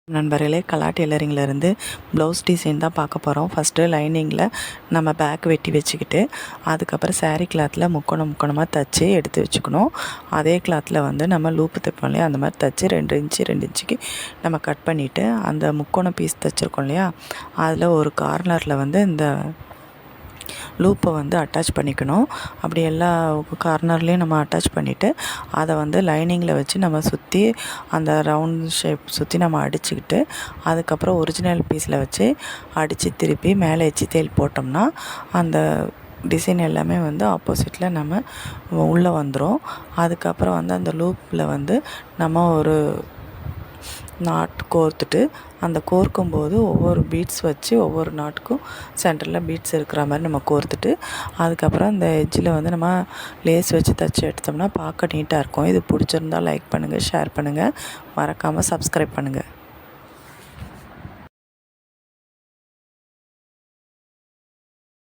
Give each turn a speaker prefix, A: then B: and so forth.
A: நண்பர்களே, கலா டெய்லரிங்லேருந்து blouse design தான் பார்க்க போகிறோம். ஃபஸ்ட்டு லைனிங்கில் நம்ம பேக் வெட்டி வச்சுக்கிட்டு, அதுக்கப்புறம் சாரீ கிளாத்தில் முக்கோணமாக தைச்சி எடுத்து வச்சுக்கணும். அதே கிளாத்தில் வந்து நம்ம லூப்பு தைப்போம் இல்லையா, அந்த மாதிரி தைச்சி 2 இன்ச்சு 2 இன்ச்சுக்கு நம்ம கட் பண்ணிவிட்டு, அந்த முக்கோணம் பீஸ் தைச்சிருக்கோம் இல்லையா, அதில் ஒரு கார்னரில் வந்து இந்த லூப்பை வந்து அட்டாச் பண்ணிக்கணும். அப்படி எல்லா கார்னர்லேயும் நம்ம அட்டாச் பண்ணிவிட்டு, அதை வந்து லைனிங்கில் வச்சு நம்ம சுற்றி அந்த ரவுண்ட் ஷேப் சுற்றி நம்ம அடிச்சுக்கிட்டு, அதுக்கப்புறம் ஒரிஜினல் பீஸில் வச்சு அடித்து திருப்பி மேலே எச்சி தையல் போட்டோம்னா அந்த டிசைன் எல்லாமே வந்து ஆப்போசிட்டில் நம்ம உள்ளே வந்துடும். அதுக்கப்புறம் வந்து அந்த லூப்பில் வந்து நம்ம ஒரு நாட் கோர்த்துட்டு, அந்த கோர்க்கும்போது ஒவ்வொரு பீட்ஸ் வச்சு ஒவ்வொரு நாட்டுக்கும் சென்டரில் பீட்ஸ் இருக்கிற மாதிரி நம்ம கோர்த்துட்டு, அதுக்கப்புறம் இந்த எட்ஜில் வந்து நம்ம லேஸ் வச்சு தைச்சி எடுத்தோம்னா பார்க்க நீட்டாக இருக்கும். இது பிடிச்சிருந்தா லைக் பண்ணுங்கள், ஷேர் பண்ணுங்கள், மறக்காமல் சப்ஸ்கிரைப் பண்ணுங்கள்.